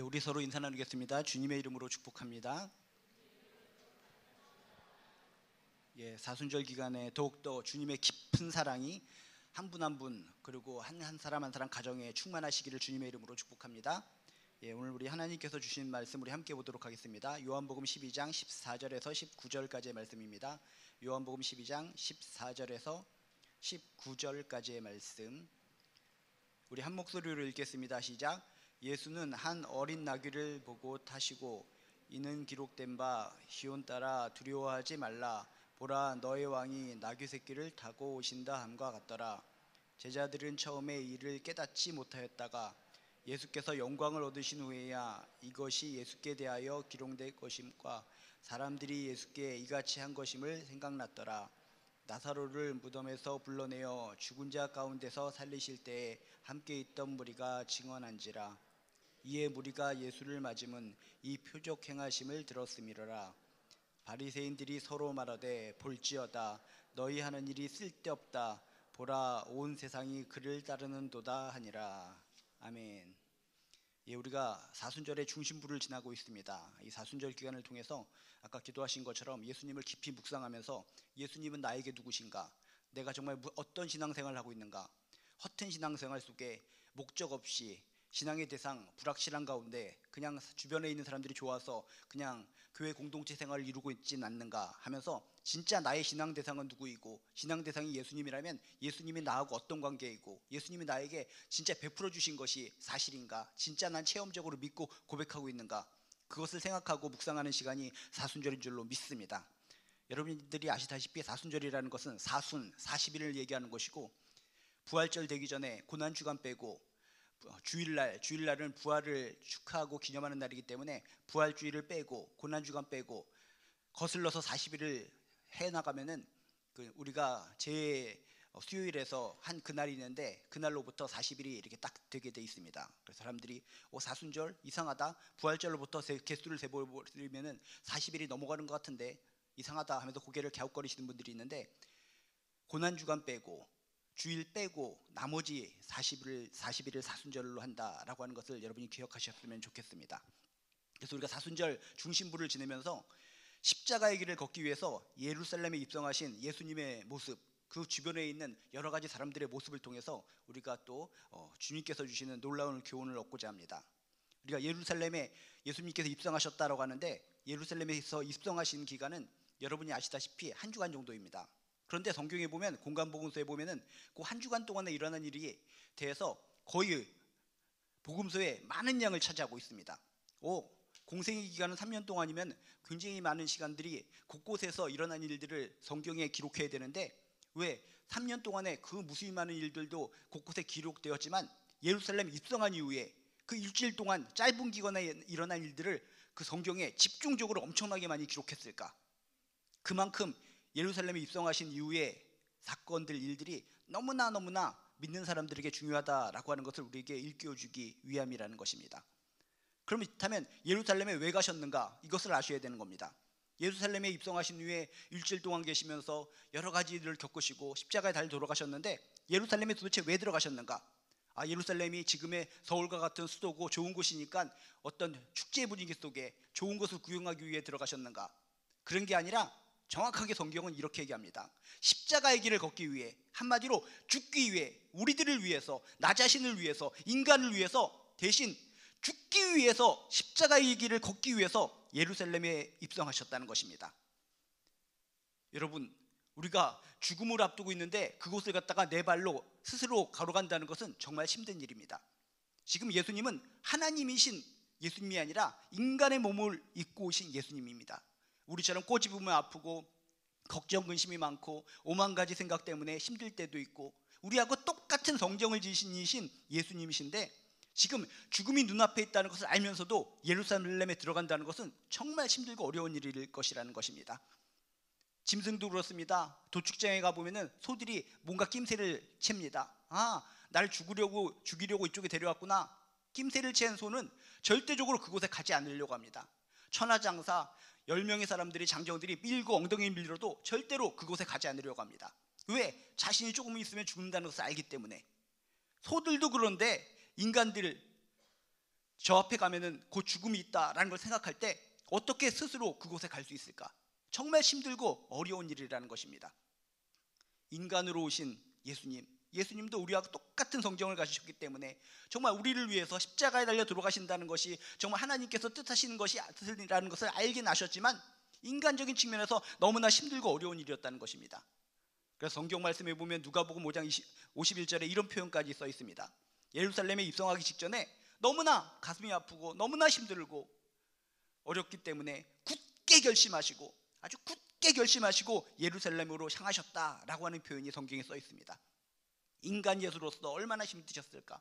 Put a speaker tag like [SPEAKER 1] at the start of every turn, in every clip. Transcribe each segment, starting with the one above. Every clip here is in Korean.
[SPEAKER 1] 우리 서로 인사 나누겠습니다. 주님의 이름으로 축복합니다. 사순절 기간에 더욱더 주님의 깊은 사랑이 한 분 한 분 그리고 한 사람 한 사람 가정에 충만하시기를 주님의 이름으로 축복합니다. 오늘 우리 하나님께서 주신 말씀 우리 함께 보도록 하겠습니다. 요한복음 12장 14절에서 19절까지의 말씀입니다. 요한복음 12장 14절에서 19절까지의 말씀 우리 한 목소리로 읽겠습니다. 시작. 예수는 한 어린 나귀를 보고 타시고 이는 기록된 바 시온 따라 두려워하지 말라 보라 너의 왕이 나귀 새끼를 타고 오신다 함과 같더라. 제자들은 처음에 이를 깨닫지 못하였다가 예수께서 영광을 얻으신 후에야 이것이 예수께 대하여 기록된 것임과 사람들이 예수께 이같이 한 것임을 생각났더라. 나사로를 무덤에서 불러내어 죽은 자 가운데서 살리실 때에 함께 있던 무리가 증언한지라. 이에 무리가 예수를 맞음은 이 표적 행하심을 들었음이로라. 바리새인들이 서로 말하되 볼지어다 너희 하는 일이 쓸데없다 보라 온 세상이 그를 따르는도다 하니라. 아멘. 우리가 사순절의 중심부를 지나고 있습니다. 이 사순절 기간을 통해서 아까 기도하신 것처럼 예수님을 깊이 묵상하면서 예수님은 나에게 누구신가, 내가 정말 어떤 신앙생활을 하고 있는가, 허튼 신앙생활 속에 목적 없이 신앙의 대상 불확실한 가운데 그냥 주변에 있는 사람들이 좋아서 그냥 교회 공동체 생활을 이루고 있진 않는가 하면서 진짜 나의 신앙 대상은 누구이고 신앙 대상이 예수님이라면 예수님이 나하고 어떤 관계이고 예수님이 나에게 진짜 베풀어 주신 것이 사실인가, 진짜 난 체험적으로 믿고 고백하고 있는가, 그것을 생각하고 묵상하는 시간이 사순절인 줄로 믿습니다. 여러분들이 아시다시피 사순절이라는 것은 사순 40일을 얘기하는 것이고 부활절 되기 전에 고난주간 빼고 주일날은 부활을 축하하고 기념하는 날이기 때문에 부활주일을 빼고 고난주간 빼고 거슬러서 40일을 해나가면은 우리가 제 수요일에서 한 그날이 있는데 그날로부터 40일이 이렇게 딱 되게 돼 있습니다. 그래서 사람들이 사순절 이상하다, 부활절로부터 개수를 세버리면은 40일이 넘어가는 것 같은데 이상하다 하면서 고개를 갸웃거리시는 분들이 있는데, 고난주간 빼고 주일 빼고 나머지 40일을 사순절로 한다라고 하는 것을 여러분이 기억하셨으면 좋겠습니다. 그래서 우리가 사순절 중심부를 지내면서 십자가의 길을 걷기 위해서 예루살렘에 입성하신 예수님의 모습, 그 주변에 있는 여러 가지 사람들의 모습을 통해서 우리가 또 주님께서 주시는 놀라운 교훈을 얻고자 합니다. 우리가 예루살렘에 예수님께서 입성하셨다라고 하는데 예루살렘에서 입성하신 기간은 여러분이 아시다시피 한 주간 정도입니다. 그런데 성경에 보면 공간복음서에 보면은 그 한 주간 동안에 일어난 일에 대해서 거의 복음서에 많은 양을 차지하고 있습니다. 공생의 기간은 3년 동안이면 굉장히 많은 시간들이 곳곳에서 일어난 일들을 성경에 기록해야 되는데 왜 3년 동안에 그 무수히 많은 일들도 곳곳에 기록되었지만 예루살렘 입성한 이후에 그 일주일 동안 짧은 기간에 일어난 일들을 그 성경에 집중적으로 엄청나게 많이 기록했을까? 그만큼 예루살렘에 입성하신 이후에 사건들, 일들이 너무나 믿는 사람들에게 중요하다라고 하는 것을 우리에게 일깨워주기 위함이라는 것입니다. 그렇다면 예루살렘에 왜 가셨는가? 이것을 아셔야 되는 겁니다. 예루살렘에 입성하신 후에 일주일 동안 계시면서 여러 가지 일을 겪으시고 십자가에 달려 돌아가셨는데 예루살렘에 도대체 왜 들어가셨는가? 예루살렘이 지금의 서울과 같은 수도고 좋은 곳이니까 어떤 축제 분위기 속에 좋은 것을 구경하기 위해 들어가셨는가? 그런 게 아니라 정확하게 성경은 이렇게 얘기합니다. 십자가의 길을 걷기 위해, 한마디로 죽기 위해, 우리들을 위해서, 나 자신을 위해서, 인간을 위해서 대신 죽기 위해서 십자가의 길을 걷기 위해서 예루살렘에 입성하셨다는 것입니다. 여러분, 우리가 죽음을 앞두고 있는데 그곳을 갖다가 내 발로 스스로 걸어간다는 것은 정말 힘든 일입니다. 지금 예수님은 하나님이신 예수님이 아니라 인간의 몸을 입고 오신 예수님입니다. 우리처럼 꼬집으면 아프고 걱정 근심이 많고 오만 가지 생각 때문에 힘들 때도 있고 우리하고 똑같은 성정을 지니신 예수님이신데 지금 죽음이 눈앞에 있다는 것을 알면서도 예루살렘에 들어간다는 것은 정말 힘들고 어려운 일일 것이라는 것입니다. 짐승도 그렇습니다. 도축장에 가보면 소들이 뭔가 낌새를 챕니다. 나를 죽이려고 이쪽에 데려왔구나. 낌새를 챈 소는 절대적으로 그곳에 가지 않으려고 합니다. 천하장사 10명의 사람들이, 장정들이 밀고 엉덩이를 밀어도 절대로 그곳에 가지 않으려고 합니다. 왜? 자신이 조금 있으면 죽는다는 것을 알기 때문에. 소들도 그런데 인간들, 저 앞에 가면은 곧 죽음이 있다라는 걸 생각할 때 어떻게 스스로 그곳에 갈 수 있을까? 정말 힘들고 어려운 일이라는 것입니다. 인간으로 오신 예수님도 우리와 똑같은 성정을 가지셨기 때문에 정말 우리를 위해서 십자가에 달려 돌아가신다는 것이 정말 하나님께서 뜻하시는 것이라는 것을 알긴 아셨지만 인간적인 측면에서 너무나 힘들고 어려운 일이었다는 것입니다. 그래서 성경 말씀에 보면 누가복음 5장 51절에 이런 표현까지 써 있습니다. 예루살렘에 입성하기 직전에 너무나 가슴이 아프고 너무나 힘들고 어렵기 때문에 굳게 결심하시고 아주 굳게 결심하시고 예루살렘으로 향하셨다라고 하는 표현이 성경에 써 있습니다. 인간 예수로서 얼마나 힘드셨을까?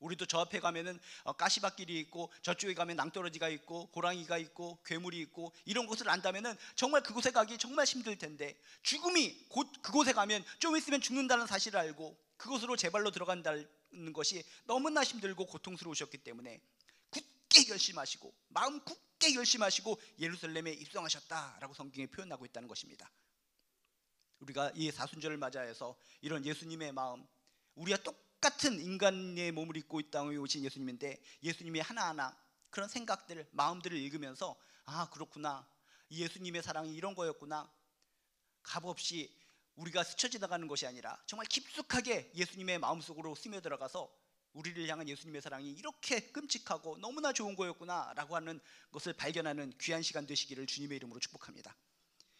[SPEAKER 1] 우리도 저 앞에 가면은 가시밭길이 있고 저쪽에 가면 낭떠러지가 있고 고랑이가 있고 괴물이 있고 이런 곳을 안다면은 정말 그곳에 가기 정말 힘들 텐데 죽음이 곧 그곳에 가면 좀 있으면 죽는다는 사실을 알고 그곳으로 제 발로 들어간다는 것이 너무나 힘들고 고통스러우셨기 때문에 굳게 결심하시고 마음 굳게 결심하시고 예루살렘에 입성하셨다라고 성경에 표현하고 있다는 것입니다. 우리가 이 사순절을 맞이해서 이런 예수님의 마음, 우리와 똑같은 인간의 몸을 입고 이 땅에 오신 예수님인데 예수님의 하나하나 그런 생각들, 마음들을 읽으면서 아 그렇구나, 이 예수님의 사랑이 이런 거였구나, 값없이 우리가 스쳐 지나가는 것이 아니라 정말 깊숙하게 예수님의 마음속으로 스며들어가서 우리를 향한 예수님의 사랑이 이렇게 끔찍하고 너무나 좋은 거였구나 라고 하는 것을 발견하는 귀한 시간 되시기를 주님의 이름으로 축복합니다.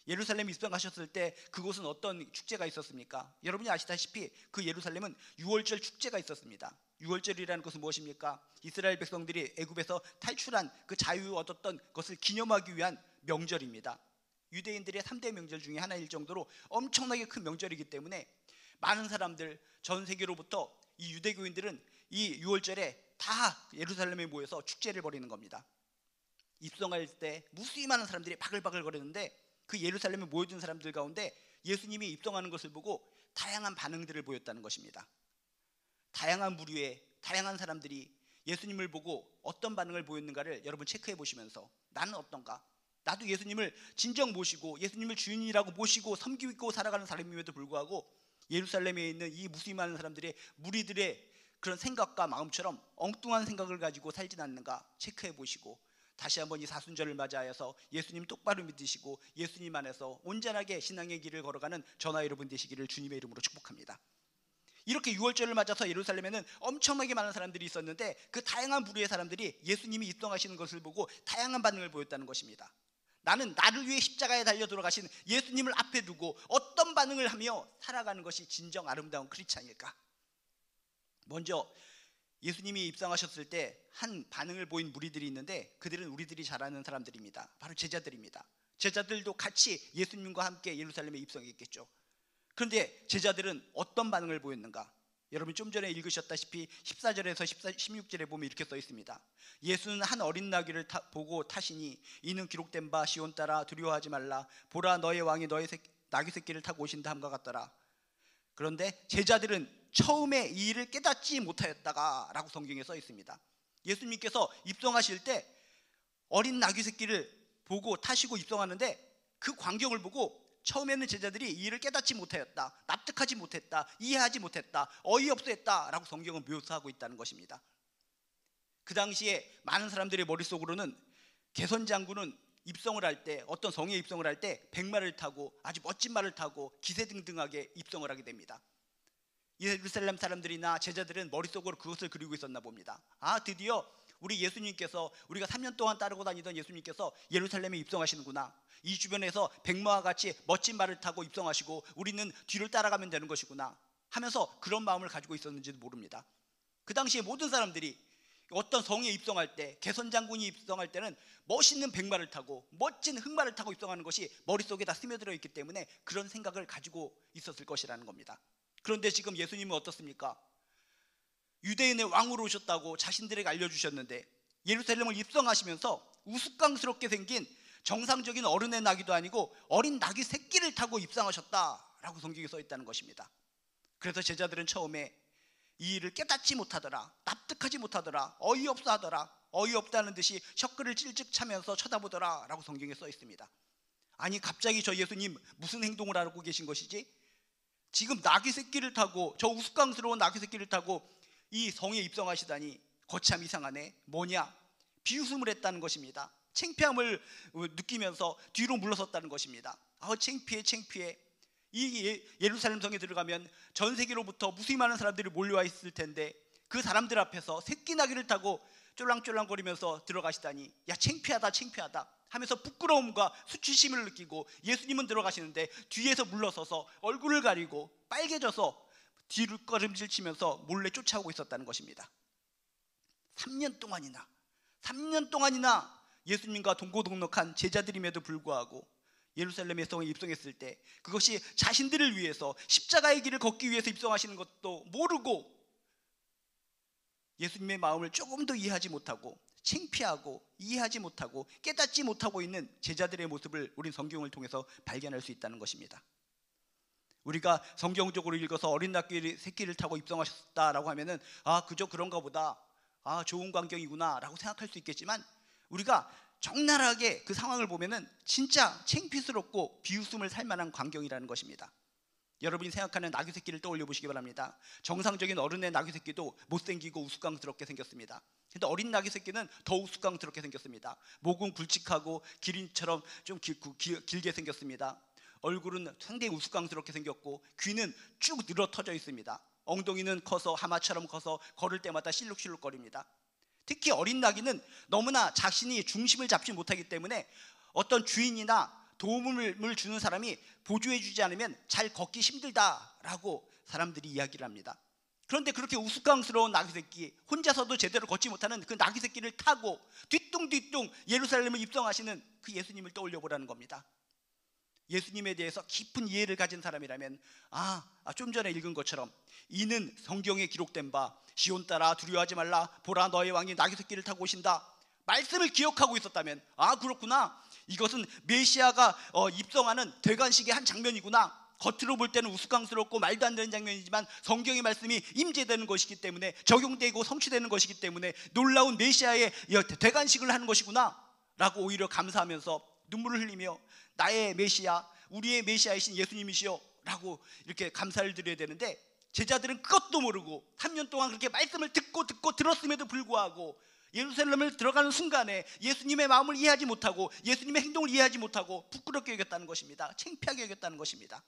[SPEAKER 1] 예루살렘 입성하셨을 때 그곳은 어떤 축제가 있었습니까? 여러분이 아시다시피 그 예루살렘은 유월절 축제가 있었습니다. 유월절이라는 것은 무엇입니까? 이스라엘 백성들이 애굽에서 탈출한 그 자유 얻었던 것을 기념하기 위한 명절입니다. 유대인들의 3대 명절 중에 하나일 정도로 엄청나게 큰 명절이기 때문에 많은 사람들, 전 세계로부터 이 유대교인들은 이 유월절에 다 예루살렘에 모여서 축제를 벌이는 겁니다. 입성할 때 무수히 많은 사람들이 바글바글 거리는데 그 예루살렘에 모여든 사람들 가운데 예수님이 입성하는 것을 보고 다양한 반응들을 보였다는 것입니다. 다양한 부류의 다양한 사람들이 예수님을 보고 어떤 반응을 보였는가를 여러분 체크해 보시면서 나는 어떤가? 나도 예수님을 진정 모시고 예수님을 주인이라고 모시고 섬기고 살아가는 사람임에도 불구하고 예루살렘에 있는 이 무수히 많은 사람들의 무리들의 그런 생각과 마음처럼 엉뚱한 생각을 가지고 살진 않는가 체크해 보시고 다시 한번 이 사순절을 맞이하여서 예수님 똑바로 믿으시고 예수님 안에서 온전하게 신앙의 길을 걸어가는 저나 여러분 되시기를 주님의 이름으로 축복합니다. 이렇게 유월절을 맞아서 예루살렘에는 엄청나게 많은 사람들이 있었는데 그 다양한 부류의 사람들이 예수님이 입성하시는 것을 보고 다양한 반응을 보였다는 것입니다. 나는 나를 위해 십자가에 달려 돌아가신 예수님을 앞에 두고 어떤 반응을 하며 살아가는 것이 진정 아름다운 크리스찬일까? 먼저 예수님이 입성하셨을 때 한 반응을 보인 무리들이 있는데 그들은 우리들이 잘 아는 사람들입니다. 바로 제자들입니다. 제자들도 같이 예수님과 함께 예루살렘에 입성했겠죠. 그런데 제자들은 어떤 반응을 보였는가? 여러분 좀 전에 읽으셨다시피 14절에서 16절에 보면 이렇게 써 있습니다. 예수는 한 어린 나귀를 보고 타시니 이는 기록된 바 시온 따라 두려워하지 말라 보라 너의 왕이 너의 나귀 새끼를 타고 오신다 함과 같더라. 그런데 제자들은 처음에 이 일을 깨닫지 못하였다가 라고 성경에 써 있습니다. 예수님께서 입성하실 때 어린 나귀 새끼를 보고 타시고 입성하는데 그 광경을 보고 처음에는 제자들이 이 일을 깨닫지 못하였다, 납득하지 못했다, 이해하지 못했다, 어이없어 했다 라고 성경은 묘사하고 있다는 것입니다. 그 당시에 많은 사람들의 머릿속으로는 개선장군은 입성을 할 때 어떤 성에 입성을 할 때 백마를 타고 아주 멋진 말을 타고 기세등등하게 입성을 하게 됩니다. 예루살렘 사람들이나 제자들은 머릿속으로 그것을 그리고 있었나 봅니다. 아 드디어 우리 예수님께서 우리가 3년 동안 따르고 다니던 예수님께서 예루살렘에 입성하시는구나. 이 주변에서 백마와 같이 멋진 말을 타고 입성하시고 우리는 뒤를 따라가면 되는 것이구나 하면서 그런 마음을 가지고 있었는지도 모릅니다. 그 당시에 모든 사람들이 어떤 성에 입성할 때 개선장군이 입성할 때는 멋있는 백마를 타고 멋진 흑마를 타고 입성하는 것이 머릿속에 다 스며들어 있기 때문에 그런 생각을 가지고 있었을 것이라는 겁니다. 그런데 지금 예수님은 어떻습니까? 유대인의 왕으로 오셨다고 자신들에게 알려주셨는데 예루살렘을 입성하시면서 우스꽝스럽게 생긴 정상적인 어른의 나귀도 아니고 어린 나귀 새끼를 타고 입성하셨다라고 성경에 써 있다는 것입니다. 그래서 제자들은 처음에 이 일을 깨닫지 못하더라, 납득하지 못하더라, 어이없어 하더라, 어이없다는 듯이 셔크를 찔찍 차면서 쳐다보더라 라고 성경에 써 있습니다. 아니 갑자기 저 예수님 무슨 행동을 하고 계신 것이지? 지금 나귀 새끼를 타고 저 우스꽝스러운 나귀 새끼를 타고 이 성에 입성하시다니 거참 이상하네. 뭐냐? 비웃음을 했다는 것입니다. 창피함을 느끼면서 뒤로 물러섰다는 것입니다. 창피해, 창피해. 이 예루살렘 성에 들어가면 전 세계로부터 무수히 많은 사람들이 몰려와 있을 텐데 그 사람들 앞에서 새끼 나귀를 타고 쫄랑쫄랑거리면서 들어가시다니, 야, 창피하다, 창피하다 하면서 부끄러움과 수치심을 느끼고 예수님은 들어가시는데 뒤에서 물러서서 얼굴을 가리고 빨개져서 뒷걸음질 치면서 몰래 쫓아오고 있었다는 것입니다. 3년 동안이나 예수님과 동고동락한 제자들임에도 불구하고 예루살렘의 성에 입성했을 때 그것이 자신들을 위해서 십자가의 길을 걷기 위해서 입성하시는 것도 모르고 예수님의 마음을 조금 더 이해하지 못하고 창피하고 이해하지 못하고 깨닫지 못하고 있는 제자들의 모습을 우린 성경을 통해서 발견할 수 있다는 것입니다. 우리가 성경적으로 읽어서 어린 낙귀 새끼를 타고 입성하셨다라고 하면은 그저 그런가 보다, 좋은 광경이구나 라고 생각할 수 있겠지만, 우리가 적나라하게 그 상황을 보면은 진짜 창피스럽고 비웃음을 살 만한 광경이라는 것입니다. 여러분이 생각하는 나귀 새끼를 떠올려 보시기 바랍니다. 정상적인 어른의 나귀 새끼도 못생기고 우스꽝스럽게 생겼습니다. 근데 어린 나귀 새끼는 더 우스꽝스럽게 생겼습니다. 목은 굵직하고 기린처럼 좀 길게 생겼습니다. 얼굴은 상당히 우스꽝스럽게 생겼고 귀는 쭉 늘어 터져 있습니다. 엉덩이는 커서 하마처럼 커서 걸을 때마다 실룩실룩거립니다. 특히 어린 나귀는 너무나 자신이 중심을 잡지 못하기 때문에 어떤 주인이나 도움을 주는 사람이 보조해 주지 않으면 잘 걷기 힘들다라고 사람들이 이야기를 합니다. 그런데 그렇게 우스꽝스러운 나귀 새끼, 혼자서도 제대로 걷지 못하는 그 나귀 새끼를 타고 뒤뚱뒤뚱 예루살렘을 입성하시는 그 예수님을 떠올려 보라는 겁니다. 예수님에 대해서 깊은 이해를 가진 사람이라면 좀 전에 읽은 것처럼 이는 성경에 기록된 바 시온 딸아 두려워하지 말라 보라 너의 왕이 나귀 새끼를 타고 오신다 말씀을 기억하고 있었다면, 그렇구나, 이것은 메시아가 입성하는 대관식의 한 장면이구나, 겉으로 볼 때는 우스꽝스럽고 말도 안 되는 장면이지만 성경의 말씀이 임재되는 것이기 때문에, 적용되고 성취되는 것이기 때문에 놀라운 메시아의 대관식을 하는 것이구나 라고 오히려 감사하면서 눈물을 흘리며 나의 메시아, 우리의 메시아이신 예수님이시여 라고 이렇게 감사를 드려야 되는데, 제자들은 그것도 모르고 3년 동안 그렇게 말씀을 듣고 들었음에도 불구하고 예루살렘을 들어가는 순간에 예수님의 마음을 이해하지 못하고 예수님의 행동을 이해하지 못하고 부끄럽게 여겼다는 것입니다. 창피하게 여겼다는 것입니다.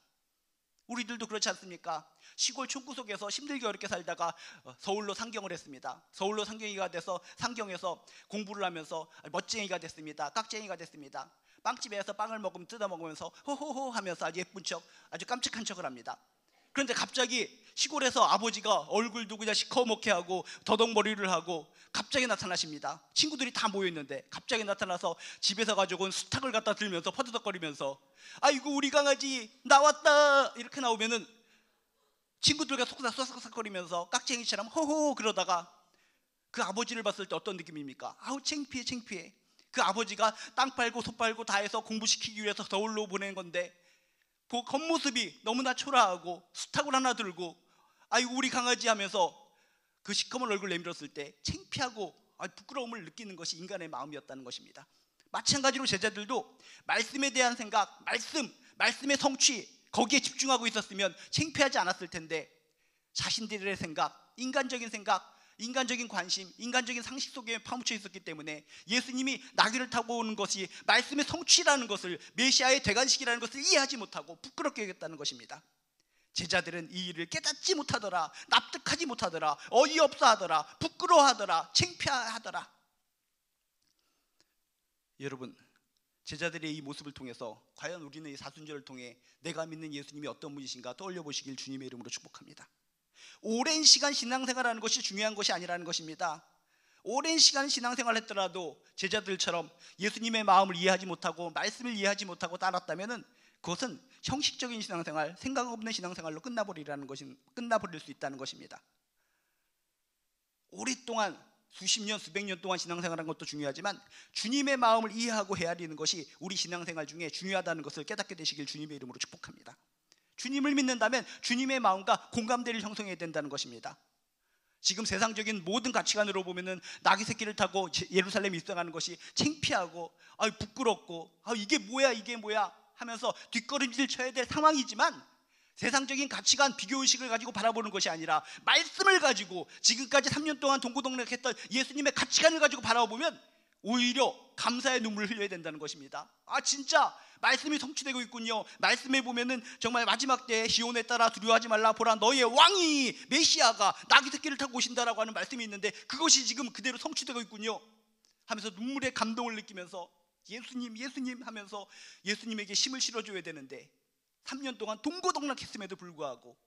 [SPEAKER 1] 우리들도 그렇지 않습니까? 시골 촌구석에서 힘들게 어렵게 살다가 서울로 상경을 했습니다. 서울로 상경이가 돼서 상경에서 공부를 하면서 멋쟁이가 됐습니다. 깍쟁이가 됐습니다. 빵집에서 빵을 먹으면 뜯어 먹으면서 호호호 하면서 아주 예쁜 척, 아주 깜찍한 척을 합니다. 그런데 갑자기 시골에서 아버지가 얼굴도 그냥 시커멓게 하고 더덕머리를 하고 갑자기 나타나십니다. 친구들이 다 모여있는데 갑자기 나타나서 집에서 가져온 수탉을 갖다 들면서 퍼드덕거리면서 아이고 우리 강아지 나왔다 이렇게 나오면은 친구들과 쏙삭쏙삭거리면서 깍쟁이처럼 호호 그러다가 그 아버지를 봤을 때 어떤 느낌입니까? 창피해, 창피해. 그 아버지가 땅 빨고 소 빨고 다 해서 공부시키기 위해서 서울로 보낸 건데 그 겉모습이 너무나 초라하고 수탉을 하나 들고 아이고 우리 강아지 하면서 그 시커먼 얼굴 내밀었을 때 창피하고 부끄러움을 느끼는 것이 인간의 마음이었다는 것입니다. 마찬가지로 제자들도 말씀에 대한 생각, 말씀의 성취 거기에 집중하고 있었으면 창피하지 않았을 텐데 자신들의 생각, 인간적인 관심, 인간적인 상식 속에 파묻혀 있었기 때문에 예수님이 나귀를 타고 오는 것이 말씀의 성취라는 것을, 메시아의 대관식이라는 것을 이해하지 못하고 부끄럽게 여겼다는 것입니다. 제자들은 이 일을 깨닫지 못하더라, 납득하지 못하더라, 어이없어 하더라, 부끄러워하더라, 창피하더라. 여러분, 제자들의 이 모습을 통해서 과연 우리는 이 사순절을 통해 내가 믿는 예수님이 어떤 분이신가 떠올려 보시길 주님의 이름으로 축복합니다. 오랜 시간 신앙생활하는 것이 중요한 것이 아니라는 것입니다. 오랜 시간 신앙생활을 했더라도 제자들처럼 예수님의 마음을 이해하지 못하고 말씀을 이해하지 못하고 따랐다면 그것은 형식적인 신앙생활, 생각 없는 신앙생활로 끝나버릴 수 있다는 것입니다. 오랫동안 수십 년, 수백 년 동안 신앙생활한 것도 중요하지만 주님의 마음을 이해하고 헤아리는 것이 우리 신앙생활 중에 중요하다는 것을 깨닫게 되시길 주님의 이름으로 축복합니다. 주님을 믿는다면 주님의 마음과 공감대를 형성해야 된다는 것입니다. 지금 세상적인 모든 가치관으로 보면은 나귀 새끼를 타고 예루살렘에 입성하는 것이 창피하고 부끄럽고 이게 뭐야 하면서 뒷걸음질 쳐야 될 상황이지만 세상적인 가치관, 비교의식을 가지고 바라보는 것이 아니라 말씀을 가지고 지금까지 3년 동안 동고동락했던 예수님의 가치관을 가지고 바라보면 오히려 감사의 눈물을 흘려야 된다는 것입니다. 진짜 말씀이 성취되고 있군요. 말씀에 보면은 정말 마지막 때에 시온에 따라 두려워하지 말라, 보라 너희의 왕이 메시아가 나귀 새끼를 타고 오신다라고 하는 말씀이 있는데 그것이 지금 그대로 성취되고 있군요 하면서 눈물의 감동을 느끼면서 예수님 예수님 하면서 예수님에게 힘을 실어줘야 되는데 3년 동안 동고동락했음에도 불구하고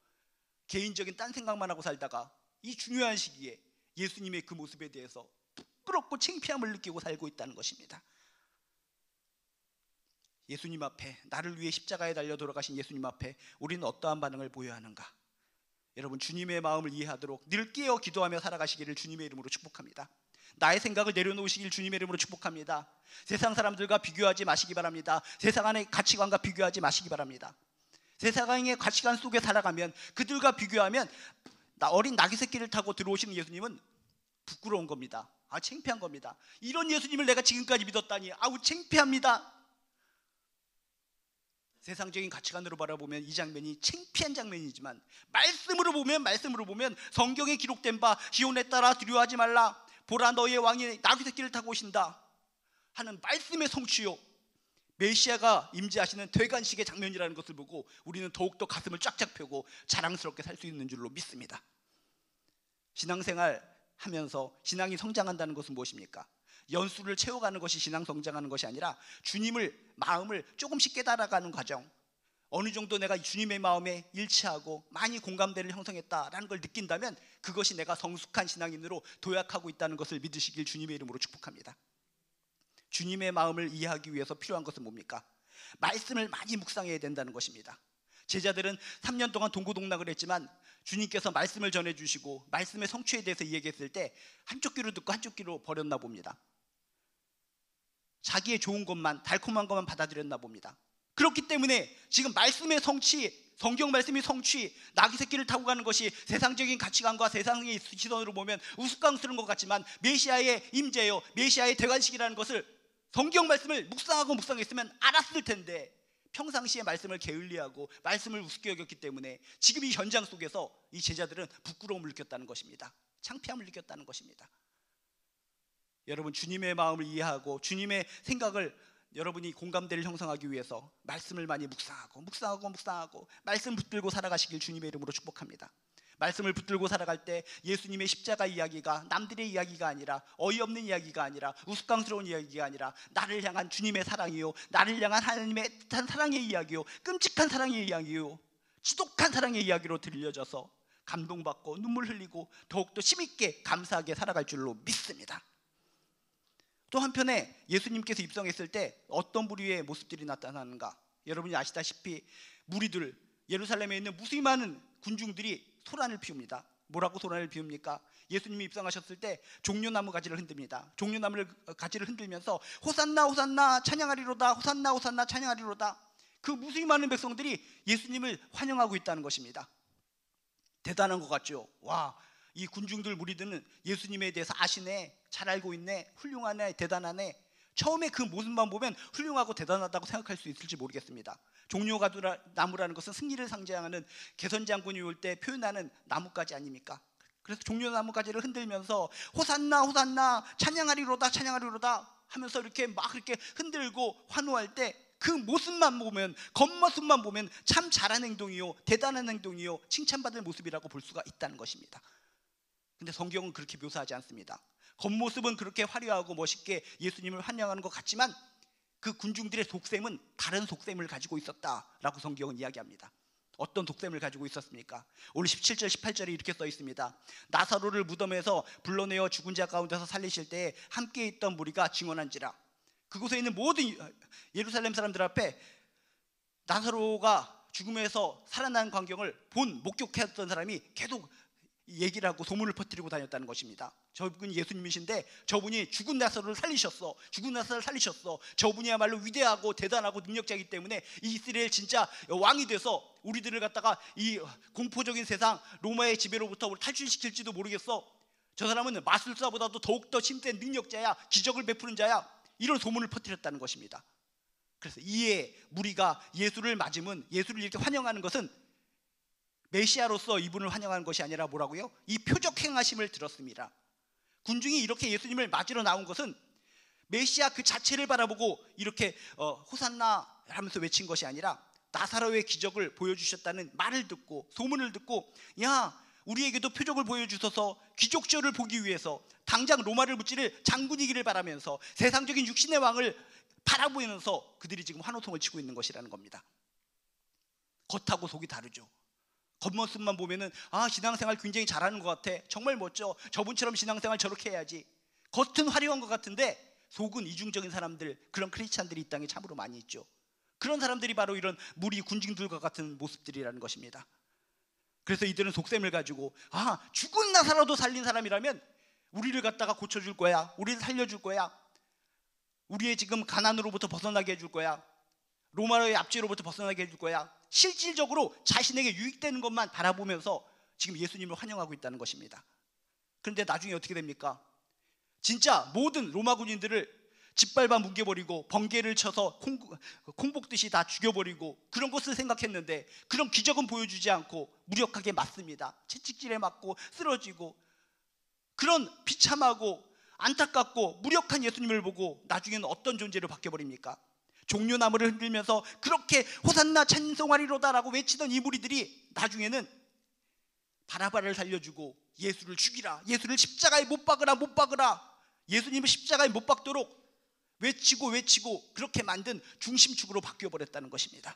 [SPEAKER 1] 개인적인 딴 생각만 하고 살다가 이 중요한 시기에 예수님의 그 모습에 대해서 부끄럽고 창피함을 느끼고 살고 있다는 것입니다. 예수님 앞에, 나를 위해 십자가에 달려 돌아가신 예수님 앞에 우리는 어떠한 반응을 보여야 하는가? 여러분, 주님의 마음을 이해하도록 늘 깨어 기도하며 살아가시기를 주님의 이름으로 축복합니다. 나의 생각을 내려놓으시길 주님의 이름으로 축복합니다. 세상 사람들과 비교하지 마시기 바랍니다. 세상 안의 가치관과 비교하지 마시기 바랍니다. 세상의 가치관 속에 살아가면, 그들과 비교하면 어린 나귀 새끼를 타고 들어오시는 예수님은 부끄러운 겁니다. 창피한 겁니다. 이런 예수님을 내가 지금까지 믿었다니 창피합니다. 세상적인 가치관으로 바라보면 이 장면이 창피한 장면이지만 말씀으로 보면 성경에 기록된 바 시온에 따라 두려워하지 말라, 보라 너희의 왕이 나귀 새끼를 타고 오신다 하는 말씀의 성취요, 메시아가 임재하시는 퇴관식의 장면이라는 것을 보고 우리는 더욱더 가슴을 쫙쫙 펴고 자랑스럽게 살 수 있는 줄로 믿습니다. 신앙생활 하면서 신앙이 성장한다는 것은 무엇입니까? 연수를 채워가는 것이 신앙 성장하는 것이 아니라 주님을, 마음을 조금씩 깨달아가는 과정, 어느 정도 내가 주님의 마음에 일치하고 많이 공감대를 형성했다라는 걸 느낀다면 그것이 내가 성숙한 신앙인으로 도약하고 있다는 것을 믿으시길 주님의 이름으로 축복합니다. 주님의 마음을 이해하기 위해서 필요한 것은 뭡니까? 말씀을 많이 묵상해야 된다는 것입니다. 제자들은 3년 동안 동고동락을 했지만 주님께서 말씀을 전해주시고 말씀의 성취에 대해서 이야기했을 때 한쪽 귀로 듣고 한쪽 귀로 버렸나 봅니다. 자기의 좋은 것만, 달콤한 것만 받아들였나 봅니다. 그렇기 때문에 지금 말씀의 성취, 성경 말씀의 성취, 나귀 새끼를 타고 가는 것이 세상적인 가치관과 세상의 시선으로 보면 우스꽝스러운 것 같지만 메시아의 임재요, 메시아의 대관식이라는 것을 성경 말씀을 묵상했으면 알았을 텐데 평상시에 말씀을 게을리하고 말씀을 우습게 여겼기 때문에 지금 이 현장 속에서 이 제자들은 부끄러움을 느꼈다는 것입니다. 창피함을 느꼈다는 것입니다. 여러분, 주님의 마음을 이해하고 주님의 생각을 여러분이 공감대를 형성하기 위해서 말씀을 많이 묵상하고 말씀 붙들고 살아가시길 주님의 이름으로 축복합니다. 말씀을 붙들고 살아갈 때 예수님의 십자가 이야기가 남들의 이야기가 아니라, 어이없는 이야기가 아니라, 우스꽝스러운 이야기가 아니라 나를 향한 주님의 사랑이요, 나를 향한 하나님의 사랑의 이야기요, 끔찍한 사랑의 이야기요, 지독한 사랑의 이야기로 들려져서 감동받고 눈물 흘리고 더욱더 힘있게 감사하게 살아갈 줄로 믿습니다. 또 한편에 예수님께서 입성했을 때 어떤 부류의 모습들이 나타나는가? 여러분이 아시다시피 무리들, 예루살렘에 있는 무수히 많은 군중들이 소란을 피웁니다. 뭐라고 소란을 피웁니까? 예수님이 입성하셨을 때 종려나무 가지를 흔듭니다. 종려나무 가지를 흔들면서 호산나 호산나 찬양하리로다, 호산나 호산나 찬양하리로다. 그 무수히 많은 백성들이 예수님을 환영하고 있다는 것입니다. 대단한 것 같죠? 와, 이 군중들, 무리들은 예수님에 대해서 아시네, 잘 알고 있네, 훌륭하네, 대단하네. 처음에 그 모습만 보면 훌륭하고 대단하다고 생각할 수 있을지 모르겠습니다. 종려나무라는 것은 승리를 상징하는 개선장군이 올 때 표현하는 나뭇가지 아닙니까? 그래서 종려나무가지를 흔들면서 호산나 호산나 찬양하리로다 찬양하리로다 하면서 이렇게 흔들고 환호할 때 그 모습만 보면, 겉모습만 보면 참 잘한 행동이요, 대단한 행동이요, 칭찬받을 모습이라고 볼 수가 있다는 것입니다. 근데 성경은 그렇게 묘사하지 않습니다. 겉모습은 그렇게 화려하고 멋있게 예수님을 환영하는 것 같지만 그 군중들의 속셈은 다른 속셈을 가지고 있었다라고 성경은 이야기합니다. 어떤 속셈을 가지고 있었습니까? 오늘 17절 18절에 이렇게 써 있습니다. 나사로를 무덤에서 불러내어 죽은 자 가운데서 살리실 때에 함께 있던 무리가 증언한지라. 그곳에 있는 모든 예루살렘 사람들 앞에 나사로가 죽음에서 살아난 광경을 목격했던 사람이 계속 얘기를 하고 소문을 퍼뜨리고 다녔다는 것입니다. 저분이 예수님이신데 저분이 죽은 나사로를 살리셨어. 저분이야말로 위대하고 대단하고 능력자이기 때문에 이스라엘 진짜 왕이 돼서 우리들을 갖다가 이 공포적인 세상 로마의 지배로부터 우리 탈출시킬지도 모르겠어. 저 사람은 마술사보다도 더욱더 힘센 능력자야, 기적을 베푸는 자야, 이런 소문을 퍼뜨렸다는 것입니다. 그래서 이에 무리가 예수를 맞으면, 예수를 이렇게 환영하는 것은 메시아로서 이분을 환영하는 것이 아니라 뭐라고요? 이 표적 행하심을 들었습니다. 군중이 이렇게 예수님을 맞으러 나온 것은 메시아 그 자체를 바라보고 이렇게 호산나 하면서 외친 것이 아니라 나사로의 기적을 보여주셨다는 말을 듣고, 소문을 듣고, 야, 우리에게도 표적을 보여주셔서 기적쇼를 보기 위해서 당장 로마를 무찌를 장군이기를 바라면서 세상적인 육신의 왕을 바라보면서 그들이 지금 환호성을 치고 있는 것이라는 겁니다. 겉하고 속이 다르죠. 겉모습만 보면은 신앙생활 굉장히 잘하는 것 같아, 정말 멋져, 저분처럼 신앙생활 저렇게 해야지, 겉은 화려한 것 같은데 속은 이중적인 사람들, 그런 크리스찬들이 이 땅에 참으로 많이 있죠. 그런 사람들이 바로 이런 무리 군중들과 같은 모습들이라는 것입니다. 그래서 이들은 속셈을 가지고 죽은 나사로도 살린 사람이라면 우리를 갖다가 고쳐줄 거야, 우리를 살려줄 거야, 우리의 지금 가난으로부터 벗어나게 해줄 거야, 로마의 압제로부터 벗어나게 해줄 거야, 실질적으로 자신에게 유익되는 것만 바라보면서 지금 예수님을 환영하고 있다는 것입니다. 그런데 나중에 어떻게 됩니까? 진짜 모든 로마 군인들을 짓밟아 뭉개버리고 번개를 쳐서 콩복듯이 다 죽여버리고 그런 것을 생각했는데 그런 기적은 보여주지 않고 무력하게 맞습니다. 채찍질에 맞고 쓰러지고, 그런 비참하고 안타깝고 무력한 예수님을 보고 나중에는 어떤 존재로 바뀌어버립니까? 종려나무를 흔들면서 그렇게 호산나 찬송하리로다라고 외치던 이 무리들이 나중에는 바라바를 살려주고 예수를 죽이라, 예수를 십자가에 못 박으라, 못 박으라, 예수님을 십자가에 못 박도록 외치고 그렇게 만든 중심축으로 바뀌어버렸다는 것입니다.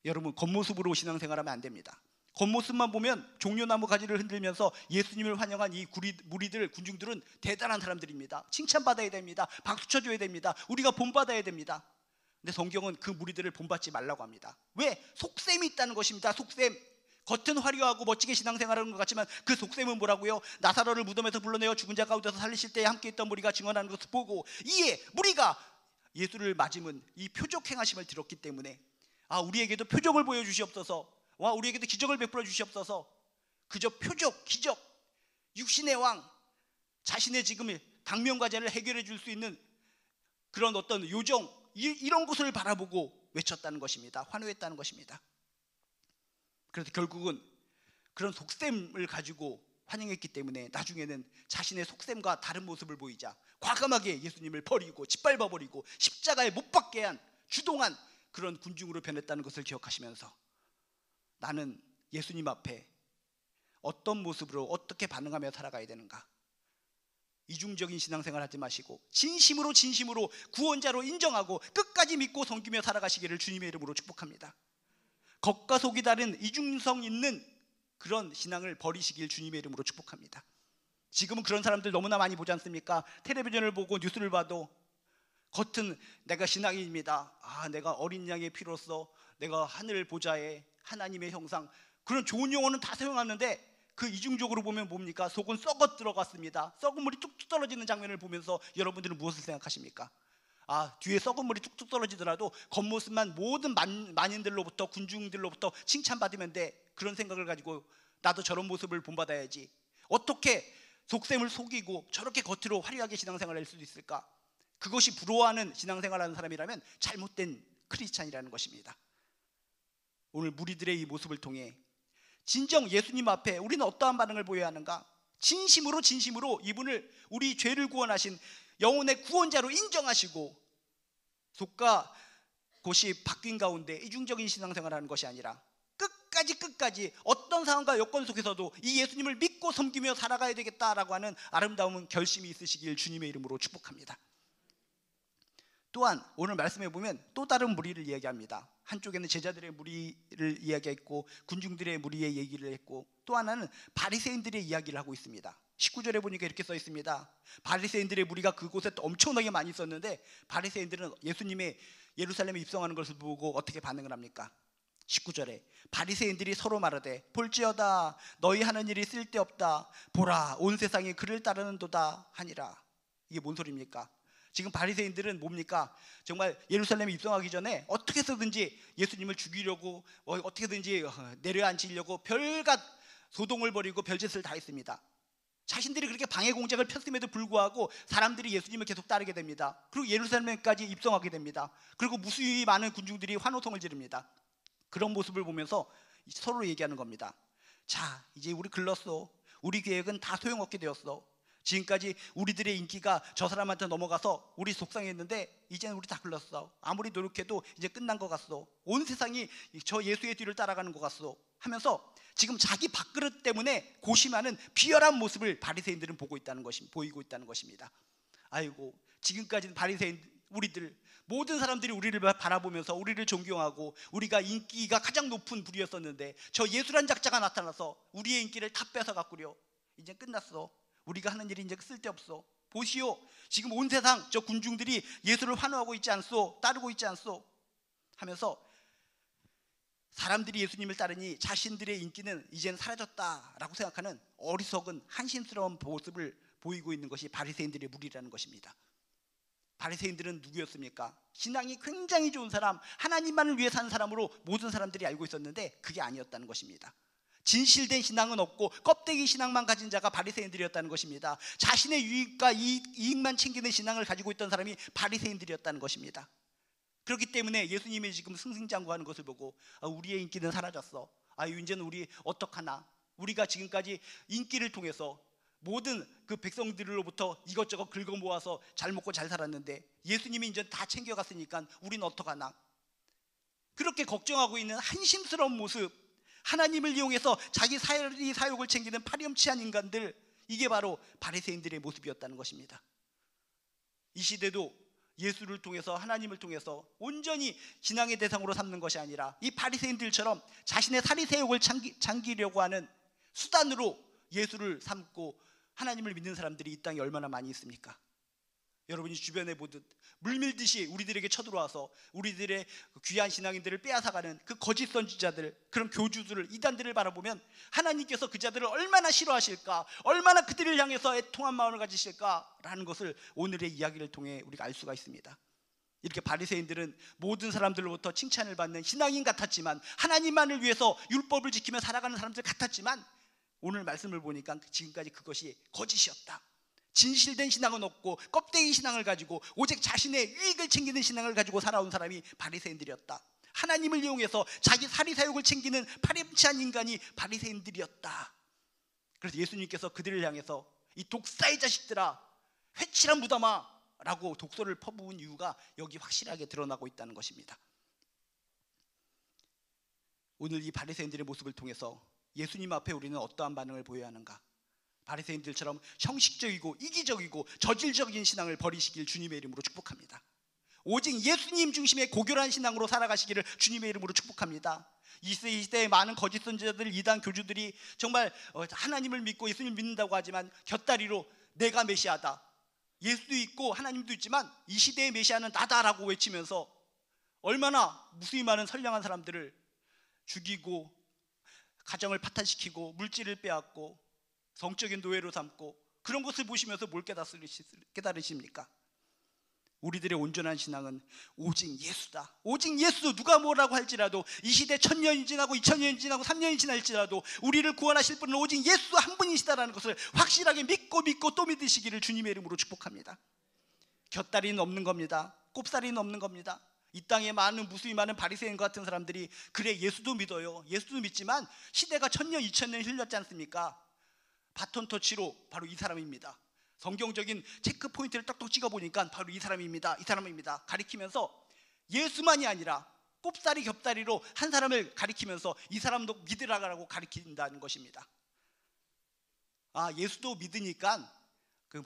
[SPEAKER 1] 여러분, 겉모습으로 신앙생활하면 안 됩니다. 겉모습만 보면 종려나무 가지를 흔들면서 예수님을 환영한 이 무리들, 군중들은 대단한 사람들입니다. 칭찬받아야 됩니다. 박수 쳐줘야 됩니다. 우리가 본받아야 됩니다. 근데 성경은 그 무리들을 본받지 말라고 합니다. 왜? 속셈이 있다는 것입니다. 속셈. 겉은 화려하고 멋지게 신앙생활하는 것 같지만 그 속셈은 뭐라고요? 나사로를 무덤에서 불러내어 죽은 자 가운데서 살리실 때에 함께 있던 무리가 증언하는 것을 보고 이에 무리가 예수를 맞으면 이 표적 행하심을 들었기 때문에 우리에게도 표적을 보여주시옵소서, 우리에게도 기적을 베풀어 주시옵소서. 그저 표적, 기적, 육신의 왕, 자신의 지금 당면과제를 해결해 줄 수 있는 그런 어떤 요정, 이런 것을 바라보고 외쳤다는 것입니다. 환호했다는 것입니다. 그래서 결국은 그런 속셈을 가지고 환영했기 때문에 나중에는 자신의 속셈과 다른 모습을 보이자 과감하게 예수님을 버리고 짓밟아버리고 십자가에 못 박게 한, 주동한 그런 군중으로 변했다는 것을 기억하시면서 나는 예수님 앞에 어떤 모습으로 어떻게 반응하며 살아가야 되는가, 이중적인 신앙생활 하지 마시고 진심으로 구원자로 인정하고 끝까지 믿고 섬기며 살아가시기를 주님의 이름으로 축복합니다. 겉과 속이 다른 이중성 있는 그런 신앙을 버리시길 주님의 이름으로 축복합니다. 지금은 그런 사람들 너무나 많이 보지 않습니까? 텔레비전을 보고 뉴스를 봐도 겉은 내가 신앙인입니다, 내가 어린 양의 피로써 내가 하늘 보좌에 하나님의 형상, 그런 좋은 용어는 다 사용하는데 그 이중적으로 보면 뭡니까? 속은 썩어 들어갔습니다. 썩은 물이 뚝뚝 떨어지는 장면을 보면서 여러분들은 무엇을 생각하십니까? 뒤에 썩은 물이 뚝뚝 떨어지더라도 겉모습만 모든 만인들로부터, 군중들로부터 칭찬받으면 돼, 그런 생각을 가지고 나도 저런 모습을 본받아야지, 어떻게 속셈을 속이고 저렇게 겉으로 화려하게 신앙생활을 할 수 있을까? 그것이 부러워하는 신앙생활하는 사람이라면 잘못된 크리스찬이라는 것입니다. 오늘 무리들의 이 모습을 통해 진정 예수님 앞에 우리는 어떠한 반응을 보여야 하는가? 진심으로 이분을, 우리 죄를 구원하신 영혼의 구원자로 인정하시고 속과 곳이 바뀐 가운데 이중적인 신앙생활을 하는 것이 아니라 끝까지 어떤 상황과 여건 속에서도 이 예수님을 믿고 섬기며 살아가야 되겠다라고 하는 아름다운 결심이 있으시길 주님의 이름으로 축복합니다. 또한 오늘 말씀해 보면 또 다른 무리를 이야기합니다. 한쪽에는 제자들의 무리를 이야기했고 군중들의 무리의 얘기를 했고, 또 하나는 바리새인들의 이야기를 하고 있습니다. 19절에 보니까 이렇게 써 있습니다. 바리새인들의 무리가 그곳에 또 엄청나게 많이 있었는데 바리새인들은 예수님의 예루살렘에 입성하는 것을 보고 어떻게 반응을 합니까? 19절에 바리새인들이 서로 말하되 볼지어다 너희 하는 일이 쓸데없다, 보라 온 세상이 그를 따르는도다 하니라. 이게 뭔 소리입니까? 지금 바리새인들은 뭡니까? 정말 예루살렘에 입성하기 전에 어떻게 해서든지 예수님을 죽이려고, 어떻게든지 내려앉히려고 별갓 소동을 벌이고 별짓을 다 했습니다. 자신들이 그렇게 방해 공작을 폈음에도 불구하고 사람들이 예수님을 계속 따르게 됩니다. 그리고 예루살렘까지 입성하게 됩니다. 그리고 무수히 많은 군중들이 환호성을 지릅니다. 그런 모습을 보면서 서로 얘기하는 겁니다. 자, 이제 우리 글렀어. 우리 계획은 다 소용없게 되었어. 지금까지 우리들의 인기가 저 사람한테 넘어가서 우리 속상했는데 이제는 우리 다 글렀어. 아무리 노력해도 이제 끝난 것 같소. 온 세상이 저 예수의 뒤를 따라가는 것 같소 하면서 지금 자기 밥그릇 때문에 고심하는 비열한 모습을 바리새인들은 보이고 있다는 것입니다. 아이고, 지금까지는 바리새인 우리들 모든 사람들이 우리를 바라보면서 우리를 존경하고 우리가 인기가 가장 높은 부류였었는데 저 예수란 작자가 나타나서 우리의 인기를 다 뺏어갔구려. 이제 끝났어. 우리가 하는 일이 이제 쓸데없어. 보시오, 지금 온 세상 저 군중들이 예수를 환호하고 있지 않소, 따르고 있지 않소 하면서 사람들이 예수님을 따르니 자신들의 인기는 이제는 사라졌다라고 생각하는 어리석은 한심스러운 모습을 보이고 있는 것이 바리새인들의 무리라는 것입니다. 바리새인들은 누구였습니까? 신앙이 굉장히 좋은 사람, 하나님만을 위해 사는 사람으로 모든 사람들이 알고 있었는데 그게 아니었다는 것입니다. 진실된 신앙은 없고 껍데기 신앙만 가진 자가 바리새인들이었다는 것입니다. 자신의 유익과 이익만 챙기는 신앙을 가지고 있던 사람이 바리새인들이었다는 것입니다. 그렇기 때문에 예수님이 지금 승승장구하는 것을 보고 우리의 인기는 사라졌어. 이제는 우리 어떡하나. 우리가 지금까지 인기를 통해서 모든 그 백성들로부터 이것저것 긁어 모아서 잘 먹고 잘 살았는데 예수님이 이제 다 챙겨갔으니까 우리는 어떡하나. 그렇게 걱정하고 있는 한심스러운 모습, 하나님을 이용해서 자기 사욕을 챙기는 파렴치한 인간들, 이게 바로 바리새인들의 모습이었다는 것입니다. 이 시대도 예수를 통해서, 하나님을 통해서 온전히 신앙의 대상으로 삼는 것이 아니라 이 바리새인들처럼 자신의 사리새욕을 챙기려고 하는 수단으로 예수를 삼고 하나님을 믿는 사람들이 이 땅에 얼마나 많이 있습니까? 여러분이 주변에 보듯 물밀듯이 우리들에게 쳐들어와서 우리들의 귀한 신앙인들을 빼앗아가는 그 거짓 선지자들, 그런 교주들을, 이단들을 바라보면 하나님께서 그 자들을 얼마나 싫어하실까, 얼마나 그들을 향해서 애통한 마음을 가지실까라는 것을 오늘의 이야기를 통해 우리가 알 수가 있습니다. 이렇게 바리새인들은 모든 사람들로부터 칭찬을 받는 신앙인 같았지만, 하나님만을 위해서 율법을 지키며 살아가는 사람들 같았지만, 오늘 말씀을 보니까 지금까지 그것이 거짓이었다. 진실된 신앙은 없고 껍데기 신앙을 가지고 오직 자신의 유익을 챙기는 신앙을 가지고 살아온 사람이 바리새인들이었다. 하나님을 이용해서 자기 사리사욕을 챙기는 파렴치한 인간이 바리새인들이었다. 그래서 예수님께서 그들을 향해서 이 독사의 자식들아, 회칠한 무덤아 라고 독소를 퍼부은 이유가 여기 확실하게 드러나고 있다는 것입니다. 오늘 이 바리새인들의 모습을 통해서 예수님 앞에 우리는 어떠한 반응을 보여야 하는가? 바리새인들처럼 형식적이고 이기적이고 저질적인 신앙을 버리시길 주님의 이름으로 축복합니다. 오직 예수님 중심의 고결한 신앙으로 살아가시기를 주님의 이름으로 축복합니다. 이 시대의 많은 거짓 선지자들, 이단 교주들이 정말 하나님을 믿고 예수님을 믿는다고 하지만 곁다리로 내가 메시아다, 예수도 있고 하나님도 있지만 이 시대의 메시아는 나다라고 외치면서 얼마나 무수히 많은 선량한 사람들을 죽이고 가정을 파탄시키고 물질을 빼앗고 성적인 노예로 삼고, 그런 것을 보시면서 뭘 깨달으십니까? 우리들의 온전한 신앙은 오직 예수다. 오직 예수. 누가 뭐라고 할지라도, 이 시대 1000년이 지나고 2000년이 지나고 3년이 지날지라도 우리를 구원하실 분은 오직 예수 한 분이시다라는 것을 확실하게 믿고 또 믿으시기를 주님의 이름으로 축복합니다. 곁다리는 없는 겁니다. 꼽사리는 없는 겁니다. 이 땅에 무수히 많은 바리새인과 같은 사람들이 그래 예수도 믿어요, 예수도 믿지만 시대가 1000년 2000년 흘렀지 않습니까? 바톤 터치로 바로 이 사람입니다. 성경적인 체크 포인트를 떡떡 찍어보니까 바로 이 사람입니다, 이 사람입니다 가리키면서 예수만이 아니라 꼽사리 겹다리로 한 사람을 가리키면서 이 사람도 믿으라고 가리킨다는 것입니다. 예수도 믿으니까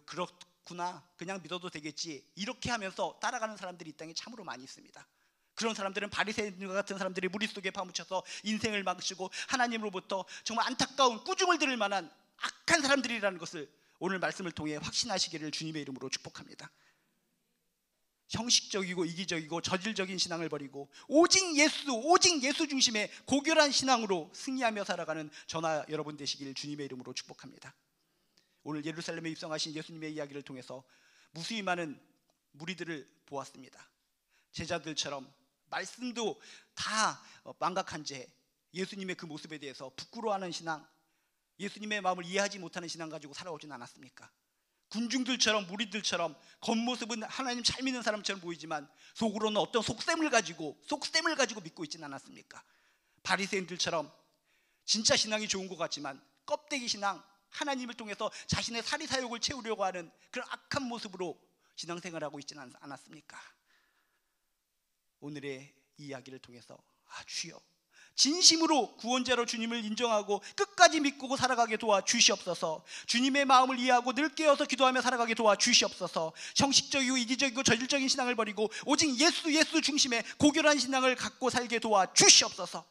[SPEAKER 1] 그렇구나, 그냥 믿어도 되겠지, 이렇게 하면서 따라가는 사람들이 이 땅에 참으로 많이 있습니다. 그런 사람들은 바리새인과 같은 사람들이 무리 속에 파묻혀서 인생을 망치고 하나님으로부터 정말 안타까운 꾸중을 들을 만한 악한 사람들이라는 것을 오늘 말씀을 통해 확신하시기를 주님의 이름으로 축복합니다. 형식적이고 이기적이고 저질적인 신앙을 버리고 오직 예수 중심의 고결한 신앙으로 승리하며 살아가는 저나 여러분 되시기를 주님의 이름으로 축복합니다. 오늘 예루살렘에 입성하신 예수님의 이야기를 통해서 무수히 많은 무리들을 보았습니다. 제자들처럼 말씀도 다 망각한 채 예수님의 그 모습에 대해서 부끄러워하는 신앙, 예수님의 마음을 이해하지 못하는 신앙 가지고 살아오진 않았습니까? 군중들처럼, 무리들처럼 겉모습은 하나님 잘 믿는 사람처럼 보이지만 속으로는 어떤 속셈을 가지고 믿고 있지는 않았습니까? 바리새인들처럼 진짜 신앙이 좋은 것 같지만 껍데기 신앙, 하나님을 통해서 자신의 사리사욕을 채우려고 하는 그런 악한 모습으로 신앙생활하고 있지는 않았습니까? 오늘의 이 이야기를 통해서 주여, 진심으로 구원자로 주님을 인정하고 끝까지 믿고 살아가게 도와주시옵소서. 주님의 마음을 이해하고 늘 깨어서 기도하며 살아가게 도와주시옵소서. 형식적이고 이기적이고 저질적인 신앙을 버리고 오직 예수 중심의 고결한 신앙을 갖고 살게 도와주시옵소서.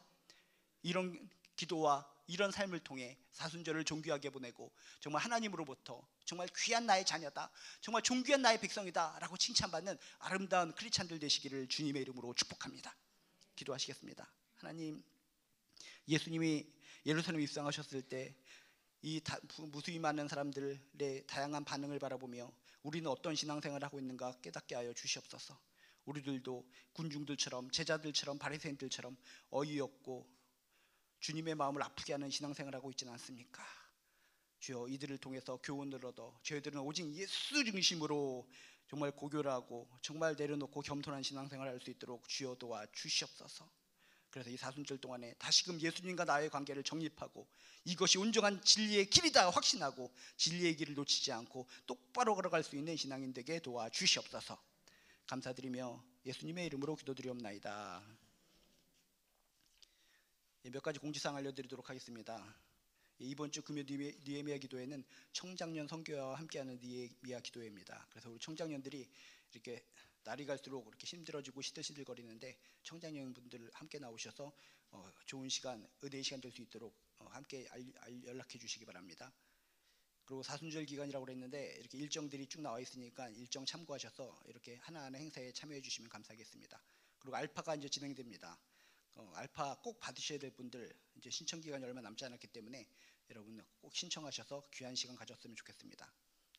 [SPEAKER 1] 이런 기도와 이런 삶을 통해 사순절을 존귀하게 보내고 정말 하나님으로부터 정말 귀한 나의 자녀다, 정말 존귀한 나의 백성이다 라고 칭찬받는 아름다운 크리스찬들 되시기를 주님의 이름으로 축복합니다. 기도하시겠습니다. 하나님, 예수님이 예루살렘에 입성하셨을 때 이 무수히 많은 사람들의 다양한 반응을 바라보며 우리는 어떤 신앙생활을 하고 있는가 깨닫게 하여 주시옵소서. 우리들도 군중들처럼, 제자들처럼, 바리새인들처럼 어이없고 주님의 마음을 아프게 하는 신앙생활을 하고 있지는 않습니까? 주여, 이들을 통해서 교훈을 얻어 저희들은 오직 예수 중심으로 정말 고결하고 정말 내려놓고 겸손한 신앙생활을 할 수 있도록 주여 도와주시옵소서. 그래서 이 사순절 동안에 다시금 예수님과 나의 관계를 정립하고 이것이 온전한 진리의 길이다 확신하고 진리의 길을 놓치지 않고 똑바로 걸어갈 수 있는 신앙인 되게 도와주시옵소서. 감사드리며 예수님의 이름으로 기도드리옵나이다. 몇 가지 공지사항 알려드리도록 하겠습니다. 이번 주 금요 느헤미야 기도회는 청장년 선교와 함께하는 느헤미야 기도회입니다. 그래서 우리 청장년들이 이렇게 날이 갈수록 이렇게 힘들어지고 시들시들거리는데 청장년분들 함께 나오셔서 좋은 시간, 은혜의 시간 될 수 있도록 함께 연락해 주시기 바랍니다. 그리고 사순절 기간이라고 그랬는데 이렇게 일정들이 쭉 나와 있으니까 일정 참고하셔서 이렇게 하나하나 행사에 참여해 주시면 감사하겠습니다. 그리고 알파가 이제 진행됩니다. 알파 꼭 받으셔야 될 분들, 이제 신청 기간이 얼마 남지 않았기 때문에 여러분 꼭 신청하셔서 귀한 시간 가졌으면 좋겠습니다.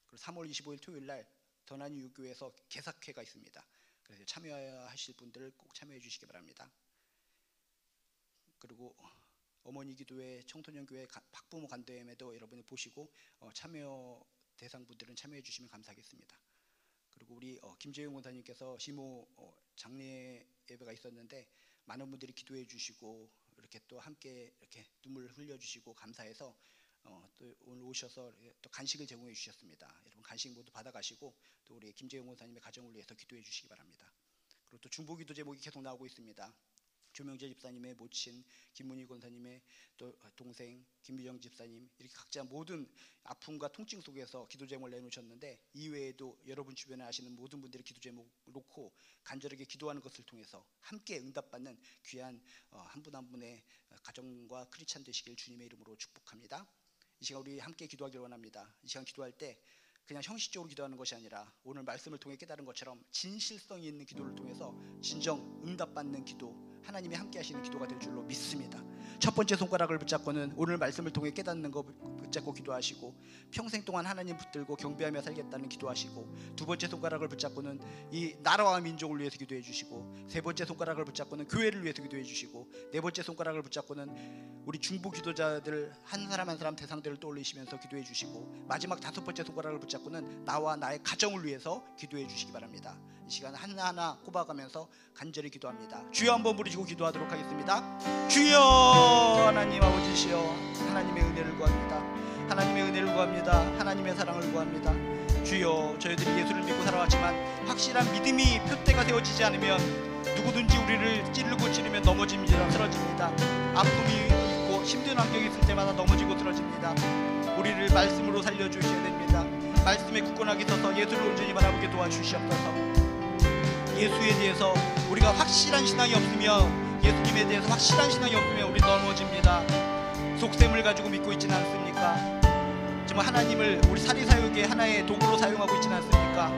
[SPEAKER 1] 그리고 3월 25일 토요일 날 더나니 유교에서 개사회가 있습니다. 그래서 참여하실 분들 꼭 참여해 주시기 바랍니다. 그리고 어머니 기도회, 청소년 교회 박부모 간대회에도 여러분이 보시고 참여 대상분들은 참여해 주시면 감사하겠습니다. 그리고 우리 김재용 원사님께서 시모 장례 예배가 있었는데 많은 분들이 기도해 주시고 이렇게 또 함께 이렇게 눈물을 흘려 주시고 감사해서 또 오늘 오셔서 또 간식을 제공해 주셨습니다. 여러분 간식 모두 받아가시고 또 우리 김재용 원사님의 가정을 위해서 기도해 주시기 바랍니다. 그리고 또 중보기도 제목이 계속 나오고 있습니다. 조명재 집사님의 모친, 김문희 권사님의 또 동생 김미정 집사님, 이렇게 각자 모든 아픔과 통증 속에서 기도 제목을 내놓으셨는데 이외에도 여러분 주변에 아시는 모든 분들이 기도 제목 놓고 간절하게 기도하는 것을 통해서 함께 응답받는 귀한 한 분 한 분의 가정과 크리스찬 되시길 주님의 이름으로 축복합니다. 이 시간 우리 함께 기도하기를 원합니다. 이 시간 기도할 때 그냥 형식적으로 기도하는 것이 아니라 오늘 말씀을 통해 깨달은 것처럼 진실성이 있는 기도를 통해서 진정 응답받는 기도, 하나님이 함께 하시는 기도가 될 줄로 믿습니다. 첫 번째 손가락을 붙잡고는 오늘 말씀을 통해 깨닫는 거 붙잡고 기도하시고 평생 동안 하나님 붙들고 경배하며 살겠다는 기도하시고, 두 번째 손가락을 붙잡고는 이 나라와 민족을 위해서 기도해 주시고, 세 번째 손가락을 붙잡고는 교회를 위해서 기도해 주시고, 네 번째 손가락을 붙잡고는 우리 중보 기도자들 한 사람 한 사람 대상들을 떠올리시면서 기도해 주시고, 마지막 다섯 번째 손가락을 붙잡고는 나와 나의 가정을 위해서 기도해 주시기 바랍니다. 이 시간 하나하나 꼽아가면서 간절히 기도합니다. 주여 한번 부르시고 기도하도록 하겠습니다. 주여 하나님 아버지시여, 하나님의 은혜를 구합니다. 하나님의 은혜를 구합니다. 하나님의 사랑을 구합니다. 주여, 저희들이 예수를 믿고 살아왔지만 확실한 믿음이 표대가 세워지지 않으면 누구든지 우리를 찌르고 찌르면 넘어집니다. 쓰러집니다. 아픔이 있고 힘든 환경이 있을 때마다 넘어지고 쓰러집니다. 우리를 말씀으로 살려주셔야 됩니다. 말씀에 굳건하게 서서 예수를 온전히 바라보게 도와주시옵소서. 예수에 대해서 우리가 확실한 신앙이 없으면, 예수님에 대해서 확실한 신앙이 없으면 우리 넘어집니다. 속셈을 가지고 믿고 있지는 않습니까? 정말 하나님을 우리 사리사욕의 하나의 도구로 사용하고 있지는 않습니까?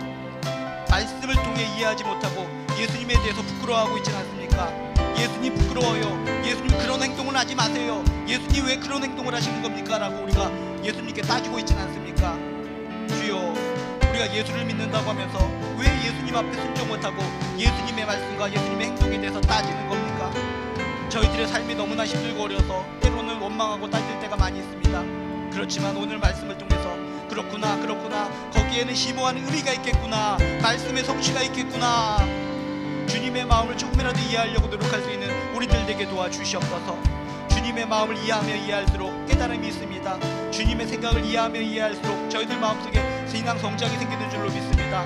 [SPEAKER 1] 말씀을 통해 이해하지 못하고 예수님에 대해서 부끄러워하고 있지는 않습니까? 예수님 부끄러워요. 예수님 그런 행동을 하지 마세요. 예수님 왜 그런 행동을 하시는 겁니까? 라고 우리가 예수님께 따지고 있지는 않습니까? 주여, 우리가 예수를 믿는다고 하면서 왜 예수님 앞에 순종 못하고 예수님의 말씀과 예수님의 행동에 대해서 따지는 겁니까? 저희들의 삶이 너무나 힘들고 어려서 때로는 원망하고 따질 때가 많이 있습니다. 그렇지만 오늘 말씀을 통해서 그렇구나 거기에는 심오한 의미가 있겠구나, 말씀의 성취가 있겠구나, 주님의 마음을 조금이라도 이해하려고 노력할 수 있는 우리들 되게 도와주시옵소서. 주님 주님의 마음을 이해하며 이해할수록 깨달음이 있습니다. 주님의 생각을 이해하며 이해할수록 저희들 마음속에 신앙 성장이 생기는 줄로 믿습니다.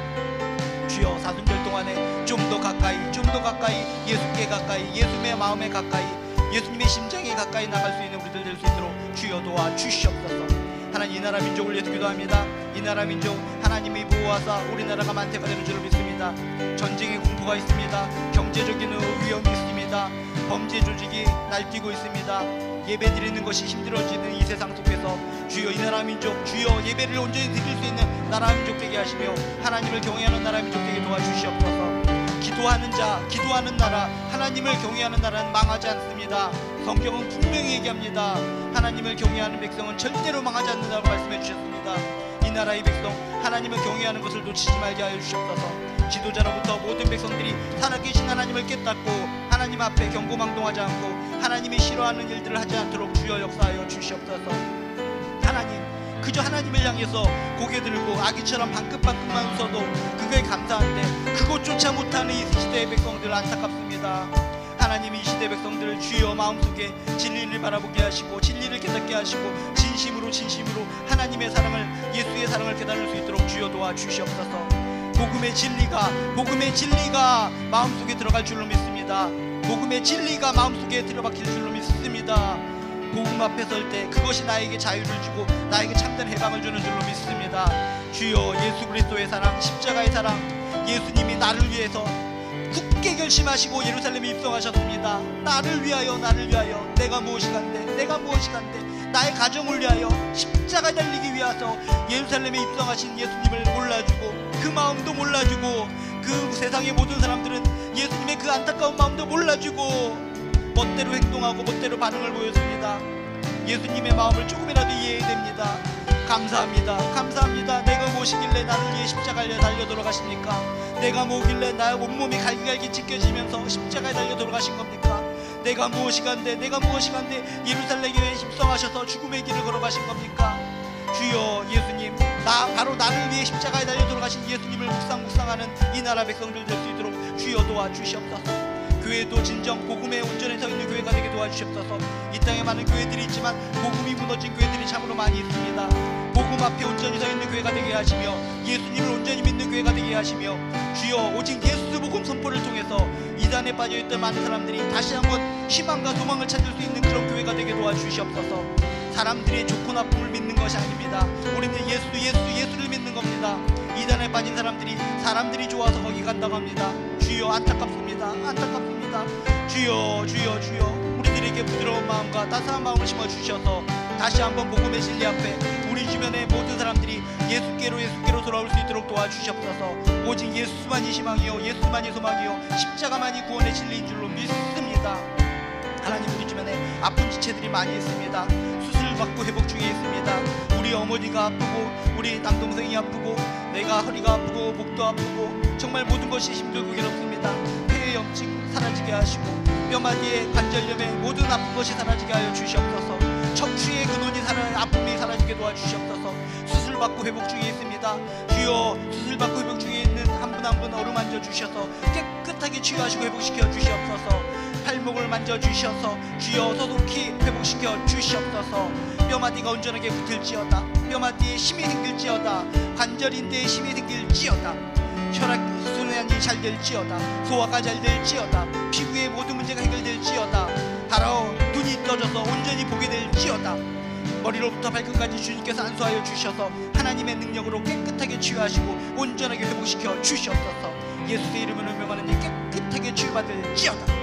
[SPEAKER 1] 주여, 사순절 동안에 좀 더 가까이 예수께 가까이, 예수님의 마음에 가까이, 예수님의 심장에 가까이 나갈 수 있는 우리들 될 수 있도록 주여 도와주시옵소서. 하나님, 이 나라 민족을 위해서 기도합니다. 이 나라 민족 하나님이 보호하사 우리나라가 만태가 되는 줄로 믿습니다. 전쟁의 공포가 있습니다. 경제적인 위험이 있습니다. 범죄 조직이 날뛰고 있습니다. 예배 드리는 것이 힘들어지는 이 세상 속에서 주여, 이 나라 민족, 주여 예배를 온전히 드릴 수 있는 나라 민족 되게 하시며 하나님을 경외하는 나라 민족 되게 도와주시옵소서. 기도하는 자, 기도하는 나라, 하나님을 경외하는 나라는 망하지 않습니다. 성경은 분명히 얘기합니다. 하나님을 경외하는 백성은 절대로 망하지 않는다고 말씀해 주셨습니다. 이 나라의 백성 하나님을 경외하는 것을 놓치지 말게 하여 주시옵소서. 지도자로부터 모든 백성들이 살아계신 하나님을 깨닫고 하나님 앞에 경고망동하지 않고 하나님이 싫어하는 일들을 하지 않도록 주여 역사하여 주시옵소서. 하나님, 그저 하나님을 향해서 고개 들고 아기처럼 방긋방긋만 웃어도 그거에 감사한데 그것조차 못하는 이 시대의 백성들 안타깝습니다. 하나님이 이 시대 백성들을 주여 마음속에 진리를 바라보게 하시고 진리를 깨닫게 하시고 진심으로 하나님의 사랑을, 예수의 사랑을 깨달을 수 있도록 주여 도와주시옵소서. 복음의 진리가 마음속에 들어갈 줄로 믿습니다. 복음의 진리가 마음속에 들어박힐 줄로 믿습니다. 복음 앞에 설 때 그것이 나에게 자유를 주고 나에게 참된 해방을 주는 줄로 믿습니다. 주여, 예수 그리스도의 사랑, 십자가의 사랑, 예수님이 나를 위해서 굳게 결심하시고 예루살렘에 입성하셨습니다. 나를 위하여 내가 무엇이 간데 나의 가정을 위하여 십자가에 달리기 위해서 예루살렘에 입성하신 예수님을 몰라주고 그 마음도 몰라주고 그 세상의 모든 사람들은 예수님의 그 안타까운 마음도 몰라주고 멋대로 행동하고 멋대로 반응을 보였습니다. 예수님의 마음을 조금이라도 이해해야 됩니다. 감사합니다. 내가 무엇이길래 나를 위해 십자가에 달려 돌아가십니까? 내가 뭐길래 나의 온몸이 갈기갈기 찢겨지면서 십자가에 달려 돌아가신 겁니까? 내가 무엇이 간데 예루살렘에 입성하셔서 죽음의 길을 걸어가신 겁니까? 주여, 예수님, 바로 나를 위해 십자가에 달려 돌아가신 예수님을 묵상하는 이 나라 백성들 될 수 있도록 주여 도와주시옵소서. 교회도 진정 복음에 온전히 서 있는 교회가 되게 도와주시옵소서. 이 땅에 많은 교회들이 있지만 복음이 무너진 교회들이 참으로 많이 있습니다. 복음 앞에 온전히 서 있는 교회가 되게 하시며 예수님을 온전히 믿는 교회가 되게 하시며 주여, 오직 예수 복음 선포를 통해서 이단에 빠져있던 많은 사람들이 다시 한번 희망과 소망을 찾을 수 있는 그런 교회가 되게 도와주시옵소서. 사람들의 좋고 나쁨을 믿는 것이 아닙니다. 우리는 예수를 믿는 겁니다. 이단에 빠진 사람들이 좋아서 거기 간다고 합니다. 주여, 안타깝습니다. 주여, 우리들에게 부드러운 마음과 따스한 마음을 심어주셔서 다시 한번 복음의 진리 앞에 우리 주변의 모든 사람들이 예수께로 돌아올 수 있도록 도와주시옵소서. 오직 예수만이 희망이요, 예수만이 소망이요, 십자가만이 구원의 진리인 줄로 믿습니다. 하나님, 우리 주변에 아픈 지체들이 많이 있습니다. 수술받고 회복 중에 있습니다. 우리 어머니가 아프고 우리 남동생이 아프고 내가 허리가 아프고 목도 아프고 정말 모든 것이 힘들고 괴롭습니다. 폐의 염증 사라지게 하시고 뼈마디의 관절염에 모든 아픈 것이 사라지게 하여 주시옵소서. 척추의 근원이 아픔이 사라지게 도와주시옵소서. 수술받고 회복 중에 있습니다. 주여, 수술받고 회복 중에 있는 한 분 한 분 어루만져 주셔서 깨끗하게 치유하시고 회복시켜 주시옵소서. 팔목을 만져주셔서 주여 소속히 회복시켜 주시옵소서. 뼈마디가 온전하게 붙을지어다. 뼈마디에 힘이 생길지어다. 관절인대에 힘이 생길지어다. 혈액순환이 잘 될지어다. 소화가 잘 될지어다. 피부의 모든 문제가 해결될지어다. 바로 눈이 떠져서 온전히 보게 될지어다. 머리로부터 발끝까지 주님께서 안수하여 주셔서 하나님의 능력으로 깨끗하게 치유하시고 온전하게 회복시켜 주시옵소서. 예수의 이름으로 명하는 이 깨끗하게 치유받을지어다.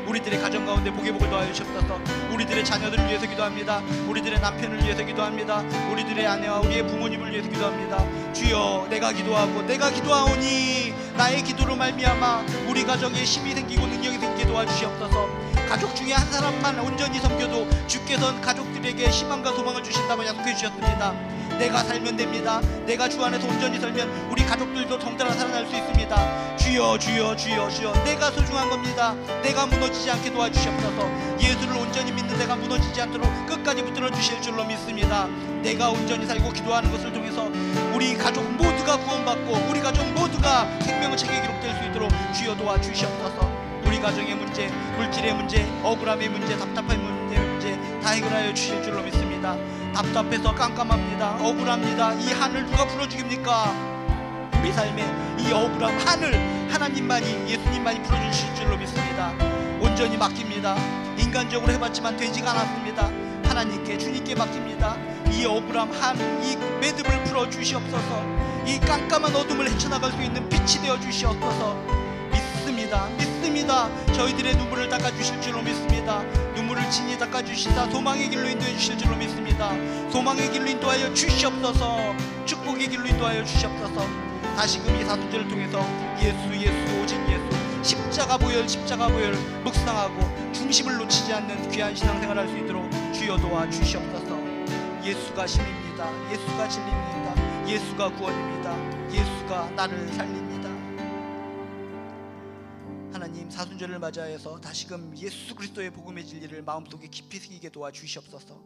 [SPEAKER 1] 우리들의 가정 가운데 복의 복을 더하여 주옵소서. 우리들의 자녀들을 위해서 기도합니다. 우리들의 남편을 위해서 기도합니다. 우리들의 아내와 우리의 부모님을 위해서 기도합니다. 주여, 내가 기도하오니 나의 기도로 말미암아 우리 가정에 힘이 생기고 능력이 생기게 도와주시옵소서. 가족 중에 한 사람만 온전히 섬겨도 주께서는 가족들에게 희망과 소망을 주신다고 약속해 주셨습니다. 내가 살면 됩니다. 내가 주 안에서 온전히 살면 우리 가족들도 덩달아 살아날 수 있습니다. 주여, 내가 소중한 겁니다. 내가 무너지지 않게 도와주시옵소서. 예수를 온전히 믿는 내가 무너지지 않도록 끝까지 붙들어 주실 줄로 믿습니다. 내가 온전히 살고 기도하는 것을 통해서 우리 가족 모두가 구원받고 우리 가족 모두가 생명의 책에 기록될 수 있도록 주여 도와주시옵소서. 우리 가정의 문제, 물질의 문제, 억울함의 문제, 답답한 문제, 해결하여 주실 줄로 믿습니다. 답답해서 깜깜합니다. 억울합니다. 이 한을 누가 풀어주십니까? 우리 삶의 이 억울함 한을 하나님만이, 예수님만이 풀어주실 줄로 믿습니다. 온전히 맡깁니다. 인간적으로 해봤지만 되지가 않았습니다. 하나님께, 주님께 맡깁니다. 이 억울함 한, 이 매듭을 풀어주시옵소서. 이 깜깜한 어둠을 헤쳐나갈 수 있는 빛이 되어 주시옵소서. 믿습니다. 저희들의 눈물을 닦아주실 줄로 믿습니다. 눈물을 친히 닦아주시다 소망의 길로 인도해 주실 줄로 믿습니다. 소망의 길로 인도하여 주시옵소서. 축복의 길로 인도하여 주시옵소서. 다시금 이 사순절을 통해서 예수 오직 예수, 십자가 보혈 묵상하고 중심을 놓치지 않는 귀한 신앙생활을 할 수 있도록 주여 도와 주시옵소서. 예수가 힘입니다. 예수가 진리입니다. 예수가 구원입니다. 예수가 나를 살립니다. 하나님, 사순절을 맞이하여서 다시금 예수 그리스도의 복음의 진리를 마음속에 깊이 새기게 도와주시옵소서.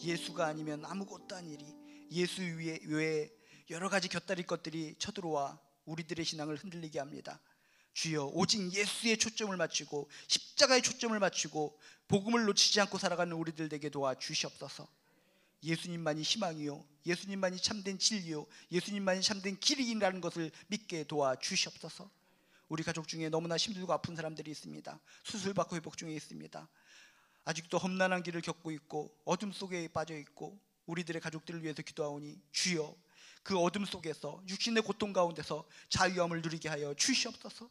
[SPEAKER 1] 예수가 아니면 아무것도 아니리 예수 외에 여러 가지 곁다리 것들이 쳐들어와 우리들의 신앙을 흔들리게 합니다. 주여, 오직 예수의 초점을 맞추고 십자가의 초점을 맞추고 복음을 놓치지 않고 살아가는 우리들 되게 도와주시옵소서. 예수님만이 희망이요, 예수님만이 참된 진리요, 예수님만이 참된 길이라는 것을 믿게 도와주시옵소서. 우리 가족 중에 너무나 힘들고 아픈 사람들이 있습니다. 수술받고 회복 중에 있습니다. 아직도 험난한 길을 겪고 있고 어둠 속에 빠져 있고 우리들의 가족들을 위해서 기도하오니 주여, 그 어둠 속에서 육신의 고통 가운데서 자유함을 누리게 하여 주시옵소서.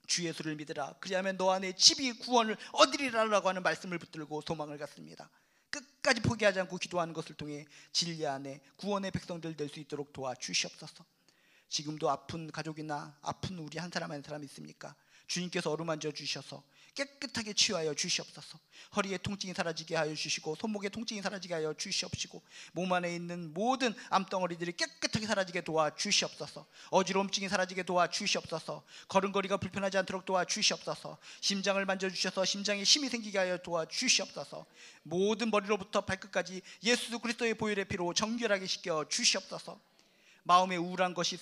[SPEAKER 1] 주 예수를 믿으라, 그리하면 너 안에 집이 구원을 얻으리라라고 하는 말씀을 붙들고 소망을 갖습니다. 끝까지 포기하지 않고 기도하는 것을 통해 진리 안에 구원의 백성들 될 수 있도록 도와주시옵소서. 지금도 아픈 가족이나 아픈 우리 한 사람 한 사람 있습니까? 주님께서 어루만져 주셔서 깨끗하게 치유하여 주시옵소서. 허리에 통증이 사라지게 하여 주시고 손목에 통증이 사라지게 하여 주시옵시고 몸 안에 있는 모든 암덩어리들이 깨끗하게 사라지게 도와주시옵소서. 어지러움증이 사라지게 도와주시옵소서. 걸음걸이가 불편하지 않도록 도와주시옵소서. 심장을 만져주셔서 심장에 힘이 생기게 하여 도와주시옵소서. 모든 머리로부터 발끝까지 예수 그리스도의 보혈의 피로 정결하게 씻겨 주시옵소서. 마음에 우울한 것이